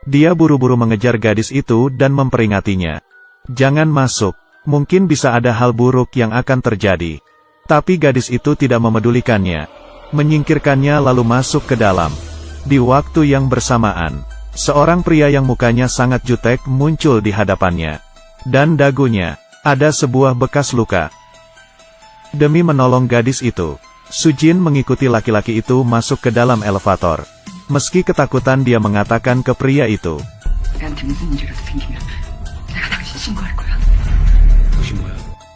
Dia buru-buru mengejar gadis itu dan memperingatinya. Jangan masuk, mungkin bisa ada hal buruk yang akan terjadi. Tapi gadis itu tidak memedulikannya. Menyingkirkannya lalu masuk ke dalam. Di waktu yang bersamaan, seorang pria yang mukanya sangat jutek muncul di hadapannya. Dan dagunya, ada sebuah bekas luka. Demi menolong gadis itu, Sujin mengikuti laki-laki itu masuk ke dalam elevator. Meski ketakutan dia mengatakan ke pria itu.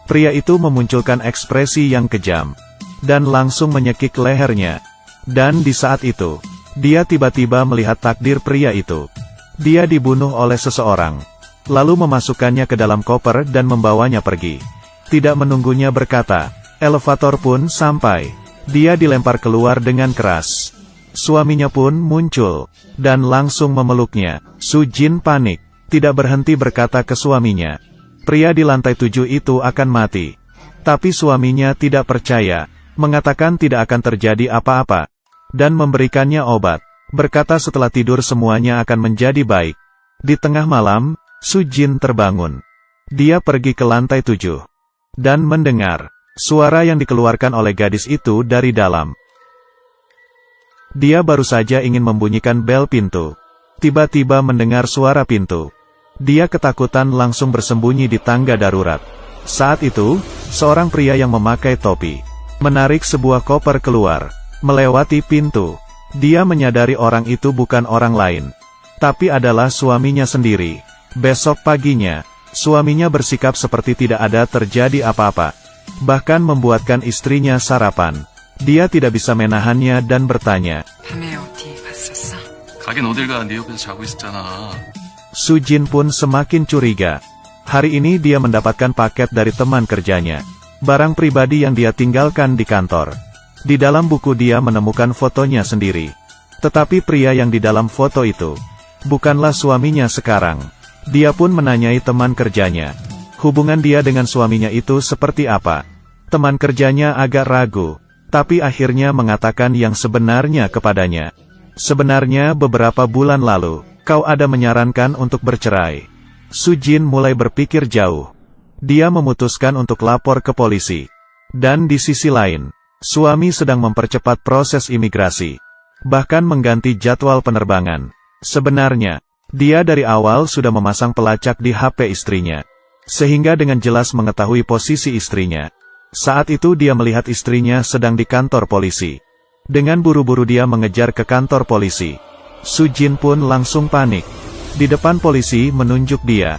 Pria itu memunculkan ekspresi yang kejam. Dan langsung menyekik lehernya. Dan di saat itu, dia tiba-tiba melihat takdir pria itu. Dia dibunuh oleh seseorang. Lalu memasukkannya ke dalam koper dan membawanya pergi. Tidak menunggunya berkata, elevator pun sampai. Dia dilempar keluar dengan keras. Suaminya pun muncul. Dan langsung memeluknya. Sujin panik. Tidak berhenti berkata ke suaminya. Pria di lantai 7 itu akan mati. Tapi suaminya tidak percaya. Mengatakan tidak akan terjadi apa-apa. Dan memberikannya obat. Berkata setelah tidur semuanya akan menjadi baik. Di tengah malam, Sujin terbangun. Dia pergi ke lantai 7. Dan mendengar suara yang dikeluarkan oleh gadis itu dari dalam. Dia baru saja ingin membunyikan bel pintu. Tiba-tiba mendengar suara pintu. Dia ketakutan langsung bersembunyi di tangga darurat. Saat itu, seorang pria yang memakai topi menarik sebuah koper keluar. Melewati pintu, dia menyadari orang itu bukan orang lain, tapi adalah suaminya sendiri. Besok paginya, suaminya bersikap seperti tidak ada terjadi apa-apa. Bahkan membuatkan istrinya sarapan. Dia tidak bisa menahannya dan bertanya. Sujin pun semakin curiga. Hari ini dia mendapatkan paket dari teman kerjanya. Barang pribadi yang dia tinggalkan di kantor. Di dalam buku dia menemukan fotonya sendiri. Tetapi pria yang di dalam foto itu bukanlah suaminya sekarang. Dia pun menanyai teman kerjanya. Hubungan dia dengan suaminya itu seperti apa? Teman kerjanya agak ragu, tapi akhirnya mengatakan yang sebenarnya kepadanya. Sebenarnya beberapa bulan lalu, kau ada menyarankan untuk bercerai. Sujin mulai berpikir jauh. Dia memutuskan untuk lapor ke polisi. Dan di sisi lain, suami sedang mempercepat proses imigrasi. Bahkan mengganti jadwal penerbangan. Sebenarnya, dia dari awal sudah memasang pelacak di HP istrinya. Sehingga dengan jelas mengetahui posisi istrinya. Saat itu dia melihat istrinya sedang di kantor polisi. Dengan buru-buru dia mengejar ke kantor polisi. Sujin pun langsung panik. Di depan polisi menunjuk dia.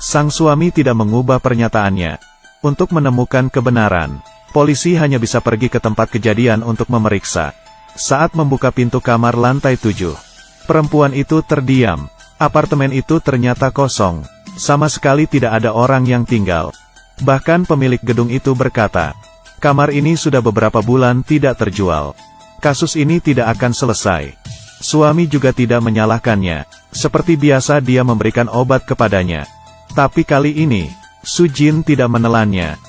Sang suami tidak mengubah pernyataannya. Untuk menemukan kebenaran, polisi hanya bisa pergi ke tempat kejadian untuk memeriksa. Saat membuka pintu kamar lantai 7, perempuan itu terdiam. Apartemen itu ternyata kosong. Sama sekali tidak ada orang yang tinggal. Bahkan pemilik gedung itu berkata, kamar ini sudah beberapa bulan tidak terjual. Kasus ini tidak akan selesai. Suami juga tidak menyalahkannya. Seperti biasa dia memberikan obat kepadanya. Tapi kali ini, Sujin tidak menelannya.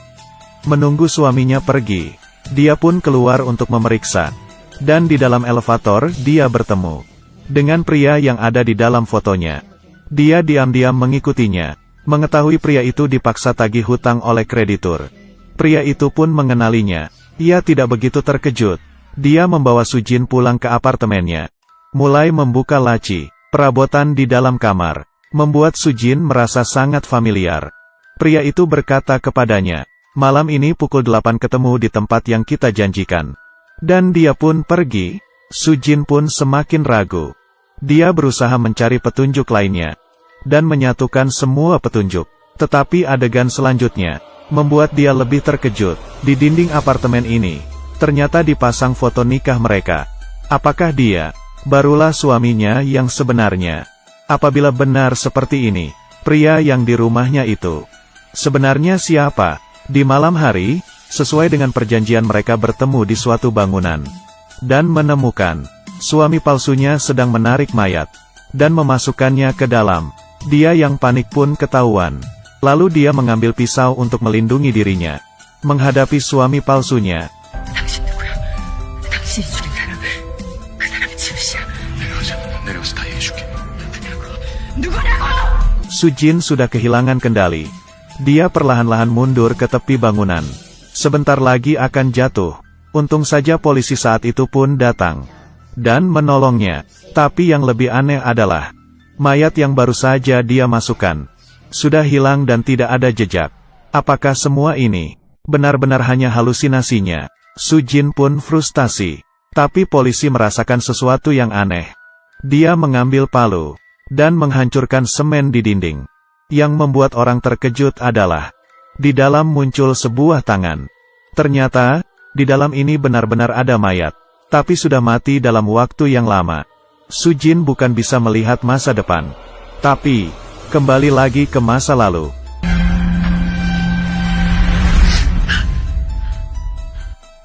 Menunggu suaminya pergi, dia pun keluar untuk memeriksa. Dan di dalam elevator, dia bertemu dengan pria yang ada di dalam fotonya. Dia diam-diam mengikutinya. Mengetahui pria itu dipaksa tagih hutang oleh kreditur. Pria itu pun mengenalinya. Ia tidak begitu terkejut. Dia membawa Sujin pulang ke apartemennya. Mulai membuka laci, perabotan di dalam kamar. Membuat Sujin merasa sangat familiar. Pria itu berkata kepadanya, malam ini pukul 8 ketemu di tempat yang kita janjikan. Dan dia pun pergi. Sujin pun semakin ragu. Dia berusaha mencari petunjuk lainnya. Dan menyatukan semua petunjuk. Tetapi adegan selanjutnya membuat dia lebih terkejut. Di dinding apartemen ini, ternyata dipasang foto nikah mereka. Apakah dia barulah suaminya yang sebenarnya? Apabila benar seperti ini, pria yang di rumahnya itu sebenarnya siapa? Di malam hari, sesuai dengan perjanjian mereka bertemu di suatu bangunan. Dan menemukan suami palsunya sedang menarik mayat dan memasukkannya ke dalam. Dia yang panik pun ketahuan. Lalu dia mengambil pisau untuk melindungi dirinya. Menghadapi suami palsunya. Sujin sudah kehilangan kendali. Dia perlahan-lahan mundur ke tepi bangunan. Sebentar lagi akan jatuh. Untung saja polisi saat itu pun datang dan menolongnya. Tapi yang lebih aneh adalah mayat yang baru saja dia masukkan sudah hilang dan tidak ada jejak. Apakah semua ini benar-benar hanya halusinasinya? Sujin pun frustasi. Tapi polisi merasakan sesuatu yang aneh. Dia mengambil palu dan menghancurkan semen di dinding. Yang membuat orang terkejut adalah di dalam muncul sebuah tangan. Ternyata di dalam ini benar-benar ada mayat, tapi sudah mati dalam waktu yang lama. Sujin bukan bisa melihat masa depan, tapi kembali lagi ke masa lalu.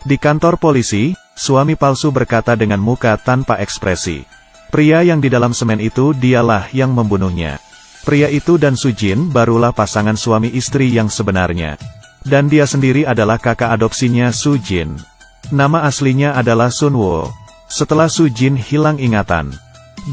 Di kantor polisi, suami palsu berkata dengan muka tanpa ekspresi. Pria yang di dalam semen itu dialah yang membunuhnya. Pria itu dan Sujin barulah pasangan suami istri yang sebenarnya. Dan dia sendiri adalah kakak adopsinya Sujin. Nama aslinya adalah Sunwo. Setelah Sujin hilang ingatan,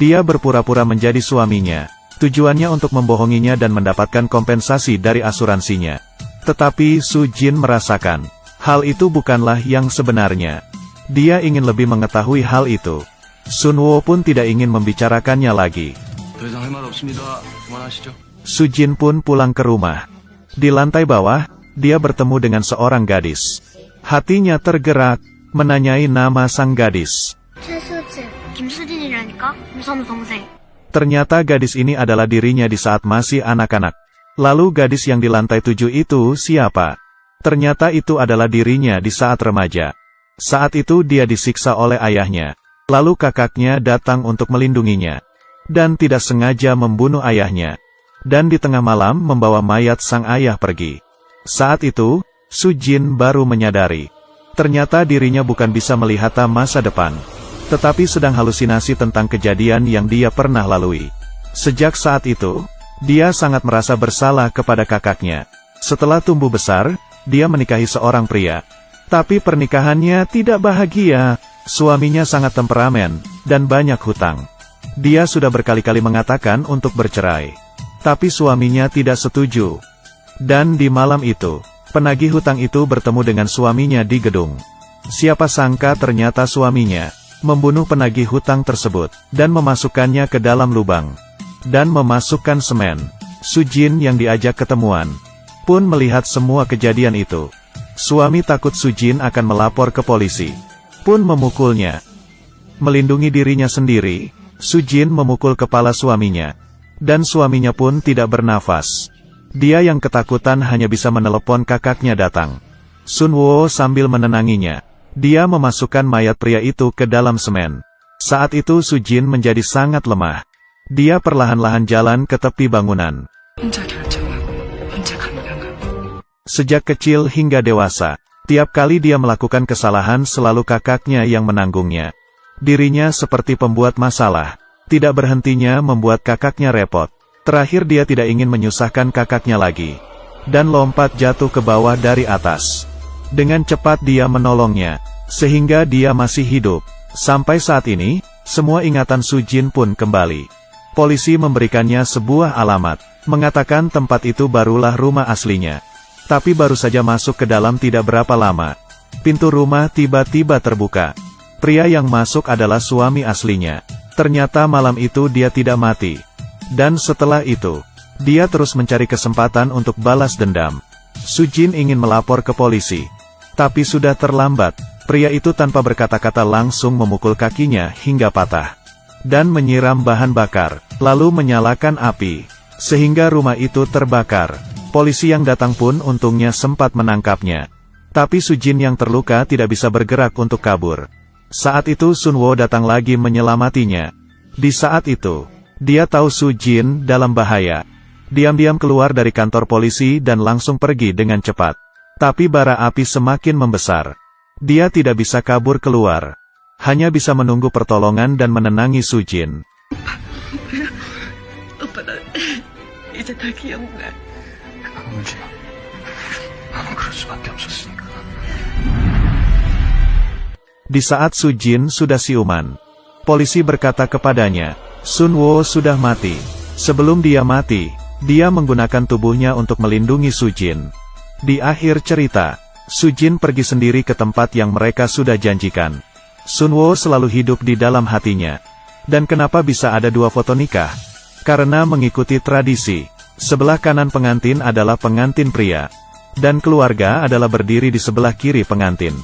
dia berpura-pura menjadi suaminya. Tujuannya untuk membohonginya dan mendapatkan kompensasi dari asuransinya. Tetapi Sujin merasakan hal itu bukanlah yang sebenarnya. Dia ingin lebih mengetahui hal itu. Sunwo pun tidak ingin membicarakannya lagi. Sujin pun pulang ke rumah. Di lantai bawah, dia bertemu dengan seorang gadis. Hatinya tergerak, menanyai nama sang gadis. Ternyata gadis ini adalah dirinya di saat masih anak-anak. Lalu gadis yang di lantai 7 itu siapa? Ternyata itu adalah dirinya di saat remaja. Saat itu dia disiksa oleh ayahnya. Lalu kakaknya datang untuk melindunginya. Dan tidak sengaja membunuh ayahnya. Dan di tengah malam membawa mayat sang ayah pergi. Saat itu, Sujin baru menyadari. Ternyata dirinya bukan bisa melihat masa depan. Tetapi sedang halusinasi tentang kejadian yang dia pernah lalui. Sejak saat itu, dia sangat merasa bersalah kepada kakaknya. Setelah tumbuh besar, dia menikahi seorang pria. Tapi pernikahannya tidak bahagia. Suaminya sangat temperamen, dan banyak hutang. Dia sudah berkali-kali mengatakan untuk bercerai. Tapi suaminya tidak setuju. Dan di malam itu, penagih hutang itu bertemu dengan suaminya di gedung. Siapa sangka ternyata suaminya membunuh penagih hutang tersebut, dan memasukkannya ke dalam lubang. Dan memasukkan semen. Sujin yang diajak ketemuan pun melihat semua kejadian itu. Suami takut Sujin akan melapor ke polisi. Pun memukulnya. Melindungi dirinya sendiri, Sujin memukul kepala suaminya. Dan suaminya pun tidak bernafas. Dia yang ketakutan hanya bisa menelepon kakaknya datang. Sunwo sambil menenanginya. Dia memasukkan mayat pria itu ke dalam semen. Saat itu Sujin menjadi sangat lemah. Dia perlahan-lahan jalan ke tepi bangunan. Sejak kecil hingga dewasa, tiap kali dia melakukan kesalahan selalu kakaknya yang menanggungnya. Dirinya seperti pembuat masalah, tidak berhentinya membuat kakaknya repot. Terakhir dia tidak ingin menyusahkan kakaknya lagi. Dan lompat jatuh ke bawah dari atas. Dengan cepat dia menolongnya, sehingga dia masih hidup. Sampai saat ini, semua ingatan Sujin pun kembali. Polisi memberikannya sebuah alamat, mengatakan tempat itu barulah rumah aslinya. Tapi baru saja masuk ke dalam tidak berapa lama, pintu rumah tiba-tiba terbuka. Pria yang masuk adalah suami aslinya. Ternyata malam itu dia tidak mati. Dan setelah itu, dia terus mencari kesempatan untuk balas dendam. Sujin ingin melapor ke polisi. Tapi sudah terlambat. Pria itu tanpa berkata-kata langsung memukul kakinya hingga patah. Dan menyiram bahan bakar, lalu menyalakan api. Sehingga rumah itu terbakar. Polisi yang datang pun untungnya sempat menangkapnya. Tapi Sujin yang terluka tidak bisa bergerak untuk kabur. Saat itu Sunwo datang lagi menyelamatinya. Di saat itu, dia tahu Sujin dalam bahaya. Diam-diam keluar dari kantor polisi dan langsung pergi dengan cepat. Tapi bara api semakin membesar. Dia tidak bisa kabur keluar. Hanya bisa menunggu pertolongan dan menenangi Sujin. Di saat Sujin sudah siuman, polisi berkata kepadanya, Sun Wo sudah mati. Sebelum dia mati, dia menggunakan tubuhnya untuk melindungi Su Jin. Di akhir cerita, Su Jin pergi sendiri ke tempat yang mereka sudah janjikan. Sun Wo selalu hidup di dalam hatinya. Dan kenapa bisa ada dua foto nikah? Karena mengikuti tradisi, sebelah kanan pengantin adalah pengantin pria, dan keluarga adalah berdiri di sebelah kiri pengantin.